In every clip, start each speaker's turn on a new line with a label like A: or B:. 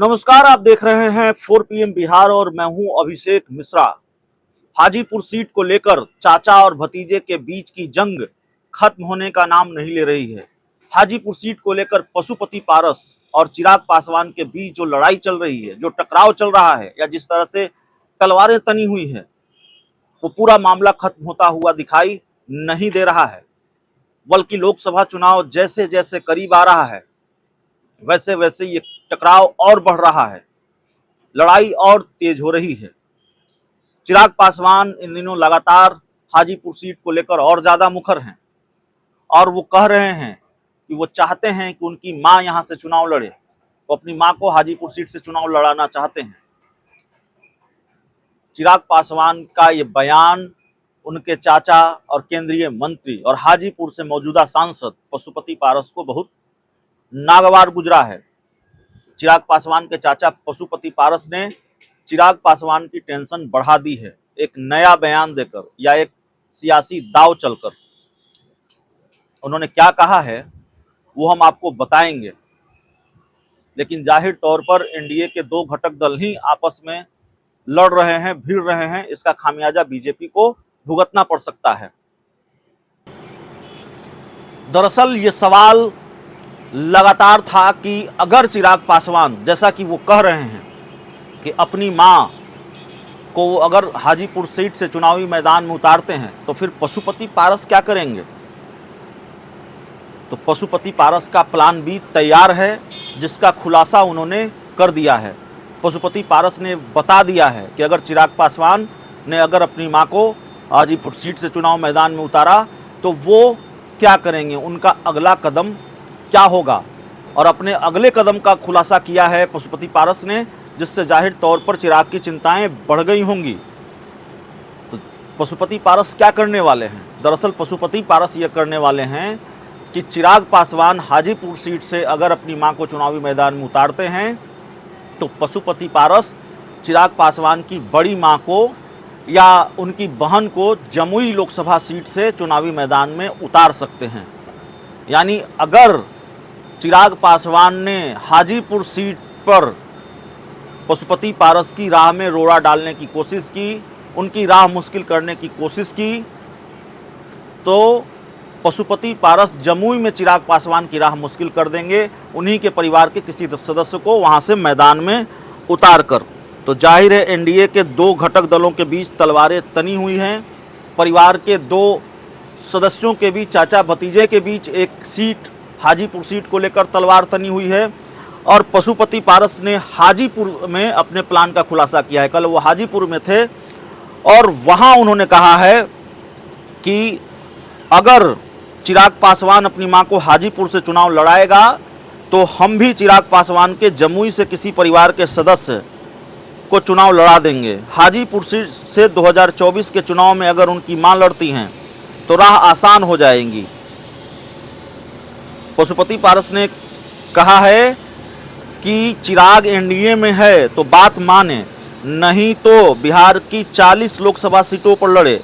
A: नमस्कार, आप देख रहे हैं 4 PM बिहार और मैं हूं अभिषेक मिश्रा। हाजीपुर सीट को लेकर चाचा और भतीजे के बीच की जंग खत्म होने का नाम नहीं ले रही है। हाजीपुर सीट को लेकर पशुपति पारस और चिराग पासवान के बीच जो लड़ाई चल रही है, जो टकराव चल रहा है या जिस तरह से तलवारें तनी हुई है, वो पूरा मामला खत्म होता हुआ दिखाई नहीं दे रहा है। बल्कि लोकसभा चुनाव जैसे जैसे करीब आ रहा है, वैसे वैसे ये टकराव और बढ़ रहा है, लड़ाई और तेज हो रही है। चिराग पासवान इन दिनों लगातार हाजीपुर सीट को लेकर और ज्यादा मुखर हैं और वो कह रहे हैं कि वो चाहते हैं कि उनकी मां यहां से चुनाव लड़े। वो अपनी मां को हाजीपुर सीट से चुनाव लड़ाना चाहते हैं। चिराग पासवान का ये बयान उनके चाचा और केंद्रीय मंत्री और हाजीपुर से मौजूदा सांसद पशुपति पारस को बहुत नागवार गुजरा है। चिराग पासवान के चाचा पशुपति पारस ने चिराग पासवान की टेंशन बढ़ा दी है, एक नया बयान देकर या एक सियासी दाव चलकर। उन्होंने क्या कहा है वो हम आपको बताएंगे, लेकिन जाहिर तौर पर एनडीए के दो घटक दल ही आपस में लड़ रहे हैं, भिड़ रहे हैं। इसका खामियाजा बीजेपी को भुगतना पड़ सकता है। दरअसल ये सवाल लगातार था कि अगर चिराग पासवान, जैसा कि वो कह रहे हैं कि अपनी मां को वो अगर हाजीपुर सीट से चुनावी मैदान में उतारते हैं तो फिर पशुपति पारस क्या करेंगे। तो पशुपति पारस का प्लान बी तैयार है, जिसका खुलासा उन्होंने कर दिया है। पशुपति पारस ने बता दिया है कि अगर चिराग पासवान ने अगर अपनी मां को हाजीपुर सीट से चुनाव मैदान में उतारा तो वो क्या करेंगे, उनका अगला कदम क्या होगा। और अपने अगले कदम का खुलासा किया है पशुपति पारस ने, जिससे जाहिर तौर पर चिराग की चिंताएं बढ़ गई होंगी। तो पशुपति पारस क्या करने वाले हैं? दरअसल पशुपति पारस ये करने वाले हैं कि चिराग पासवान हाजीपुर सीट से अगर अपनी मां को चुनावी मैदान में उतारते हैं तो पशुपति पारस चिराग पासवान की बड़ी मां को या उनकी बहन को जमुई लोकसभा सीट से चुनावी मैदान में उतार सकते हैं। यानी अगर चिराग पासवान ने हाजीपुर सीट पर पशुपति पारस की राह में रोड़ा डालने की कोशिश की, उनकी राह मुश्किल करने की कोशिश की, तो पशुपति पारस जमुई में चिराग पासवान की राह मुश्किल कर देंगे, उन्हीं के परिवार के किसी सदस्य को वहां से मैदान में उतार कर। तो जाहिर है एनडीए के दो घटक दलों के बीच तलवारें तनी हुई हैं। परिवार के दो सदस्यों के बीच, चाचा भतीजे के बीच एक सीट, हाजीपुर सीट को लेकर तलवार तनी हुई है। और पशुपति पारस ने हाजीपुर में अपने प्लान का खुलासा किया है। कल वो हाजीपुर में थे और वहां उन्होंने कहा है कि अगर चिराग पासवान अपनी मां को हाजीपुर से चुनाव लड़ाएगा तो हम भी चिराग पासवान के जमुई से किसी परिवार के सदस्य को चुनाव लड़ा देंगे। हाजीपुर से 2024 के चुनाव में अगर उनकी मां लड़ती हैं तो राह आसान हो जाएगी। पशुपति पारस ने कहा है कि चिराग एनडीए में है तो बात माने, नहीं तो बिहार की 40 लोकसभा सीटों पर लड़े।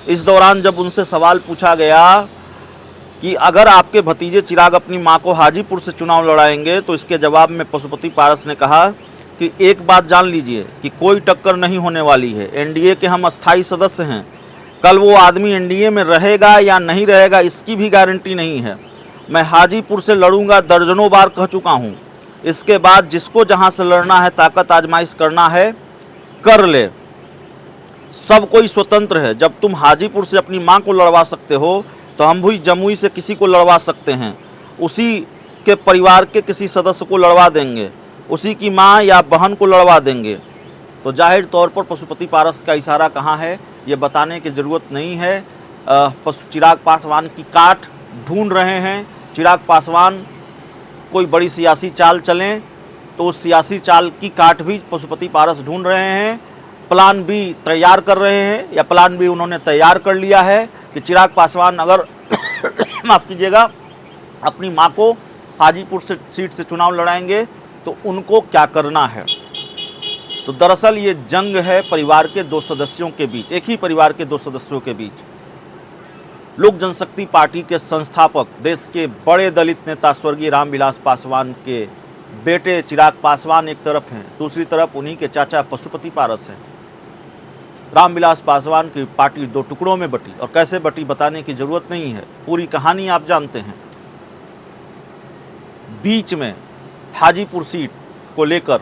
A: इस दौरान जब उनसे सवाल पूछा गया कि अगर आपके भतीजे चिराग अपनी मां को हाजीपुर से चुनाव लड़ाएंगे, तो इसके जवाब में पशुपति पारस ने कहा कि एक बात जान लीजिए कि कोई टक्कर नहीं होने वाली है। एनडीए के हम अस्थायी सदस्य हैं। कल वो आदमी एनडीए में रहेगा या नहीं रहेगा इसकी भी गारंटी नहीं है। मैं हाजीपुर से लड़ूंगा, दर्जनों बार कह चुका हूं। इसके बाद जिसको जहां से लड़ना है, ताकत आजमाइश करना है, कर ले। सब कोई स्वतंत्र है। जब तुम हाजीपुर से अपनी मां को लड़वा सकते हो तो हम भी जमुई से किसी को लड़वा सकते हैं। उसी के परिवार के किसी सदस्य को लड़वा देंगे, उसी की मां या बहन को लड़वा देंगे। तो जाहिर तौर पर पशुपति पारस का इशारा कहाँ है ये बताने की ज़रूरत नहीं है। चिराग पासवान की काट ढूंढ रहे हैं। चिराग पासवान कोई बड़ी सियासी चाल चलें तो उस सियासी चाल की काट भी पशुपति पारस ढूंढ रहे हैं। प्लान बी तैयार कर रहे हैं, या प्लान बी उन्होंने तैयार कर लिया है कि चिराग पासवान अगर माफ़ कीजिएगा अपनी मां को हाजीपुर से सीट से चुनाव लड़ाएंगे तो उनको क्या करना है। तो दरअसल ये जंग है परिवार के दो सदस्यों के बीच, एक ही परिवार के दो सदस्यों के बीच। लोक जनशक्ति पार्टी के संस्थापक, देश के बड़े दलित नेता स्वर्गीय रामविलास पासवान के बेटे चिराग पासवान एक तरफ हैं, दूसरी तरफ उन्हीं के चाचा पशुपति पारस हैं। रामविलास पासवान की पार्टी दो टुकड़ों में बटी, और कैसे बटी बताने की जरूरत नहीं है, पूरी कहानी आप जानते हैं। बीच में हाजीपुर सीट को लेकर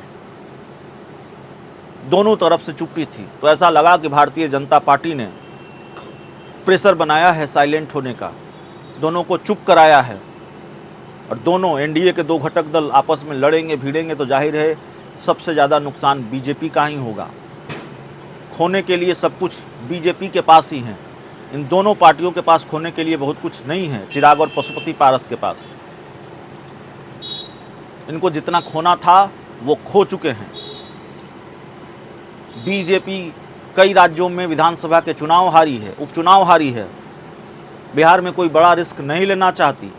A: दोनों तरफ से चुप्पी थी, तो ऐसा लगा कि भारतीय जनता पार्टी ने प्रेशर बनाया है साइलेंट होने का, दोनों को चुप कराया है, और दोनों एनडीए के दो घटक दल आपस में लड़ेंगे भिड़ेंगे तो जाहिर है सबसे ज़्यादा नुकसान बीजेपी का ही होगा। खोने के लिए सब कुछ बीजेपी के पास ही है। इन दोनों पार्टियों के पास खोने के लिए बहुत कुछ नहीं है, चिराग और पशुपति पारस के पास। इनको जितना खोना था वो खो चुके हैं। बीजेपी कई राज्यों में विधानसभा के चुनाव हारी है, उपचुनाव हारी है। बिहार में कोई बड़ा रिस्क नहीं लेना चाहती।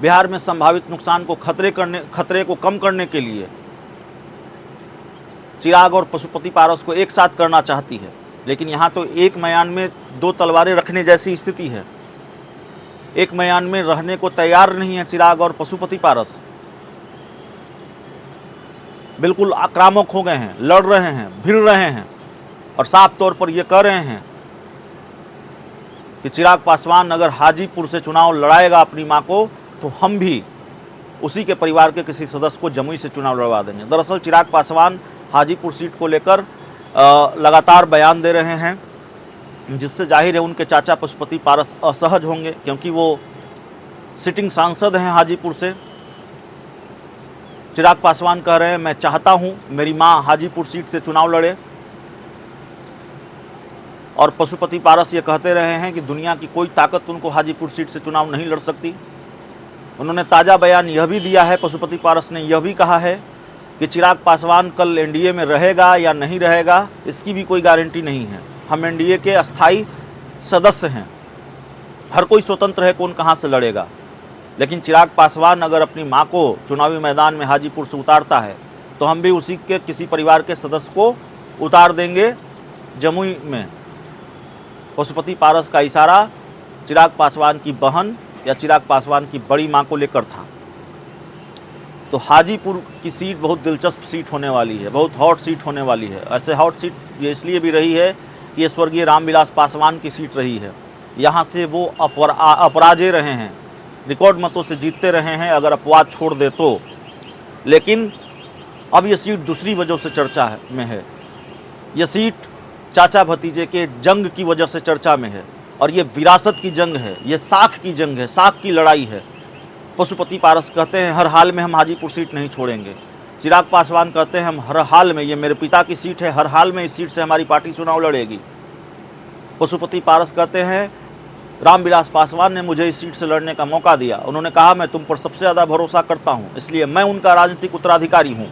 A: बिहार में संभावित नुकसान को खतरे को कम करने के लिए चिराग और पशुपति पारस को एक साथ करना चाहती है, लेकिन यहाँ तो एक म्यान में दो तलवारें रखने जैसी स्थिति है। एक म्यान में रहने को तैयार नहीं है चिराग और पशुपति पारस, बिल्कुल आक्रामक हो गए हैं, लड़ रहे हैं, भिड़ रहे हैं, और साफ तौर पर यह कह रहे हैं कि चिराग पासवान अगर हाजीपुर से चुनाव लड़ाएगा अपनी मां को, तो हम भी उसी के परिवार के किसी सदस्य को जमुई से चुनाव लड़वा देंगे। दरअसल चिराग पासवान हाजीपुर सीट को लेकर लगातार बयान दे रहे हैं, जिससे जाहिर है उनके चाचा पशुपति पारस असहज होंगे, क्योंकि वो सिटिंग सांसद हैं हाजीपुर से। चिराग पासवान कह रहे हैं मैं चाहता हूं मेरी मां हाजीपुर सीट से चुनाव लड़े, और पशुपति पारस ये कहते रहे हैं कि दुनिया की कोई ताकत उनको हाजीपुर सीट से चुनाव नहीं लड़ सकती। उन्होंने ताज़ा बयान यह भी दिया है, पशुपति पारस ने यह भी कहा है कि चिराग पासवान कल एनडीए में रहेगा या नहीं रहेगा इसकी भी कोई गारंटी नहीं है। हम एनडीए के अस्थाई सदस्य हैं, हर कोई स्वतंत्र है कौन कहाँ से लड़ेगा, लेकिन चिराग पासवान अगर अपनी मां को चुनावी मैदान में हाजीपुर से उतारता है तो हम भी उसी के किसी परिवार के सदस्य को उतार देंगे जमुई में। पशुपति पारस का इशारा चिराग पासवान की बहन या चिराग पासवान की बड़ी मां को लेकर था। तो हाजीपुर की सीट बहुत दिलचस्प सीट होने वाली है, बहुत हॉट सीट होने वाली है। ऐसे हॉट सीट ये इसलिए भी रही है कि ये स्वर्गीय रामविलास पासवान की सीट रही है। यहाँ से वो अपराजय रहे हैं, रिकॉर्ड मतों से जीतते रहे हैं अगर अपवाद छोड़ दे तो। लेकिन अब ये सीट दूसरी वजह से चर्चा में है। ये सीट चाचा भतीजे के जंग की वजह से चर्चा में है, और ये विरासत की जंग है, ये साख की जंग है, साख की लड़ाई है। पशुपति पारस कहते हैं हर हाल में हम हाजीपुर सीट नहीं छोड़ेंगे। चिराग पासवान कहते हैं हम हर हाल में, ये मेरे पिता की सीट है, हर हाल में इस सीट से हमारी पार्टी चुनाव लड़ेगी। पशुपति पारस कहते हैं रामविलास पासवान ने मुझे इस सीट से लड़ने का मौका दिया, उन्होंने कहा मैं तुम पर सबसे ज़्यादा भरोसा करता हूँ, इसलिए मैं उनका राजनीतिक उत्तराधिकारी हूँ।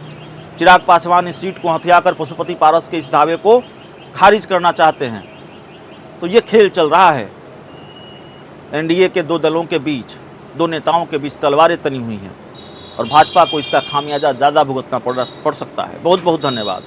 A: चिराग पासवान इस सीट को हथियाकर पशुपति पारस के इस दावे को खारिज करना चाहते हैं। तो ये खेल चल रहा है एनडीए के दो दलों के बीच, दो नेताओं के बीच तलवारें तनी हुई हैं, और भाजपा को इसका खामियाजा ज़्यादा भुगतना पड़ सकता है। बहुत बहुत धन्यवाद।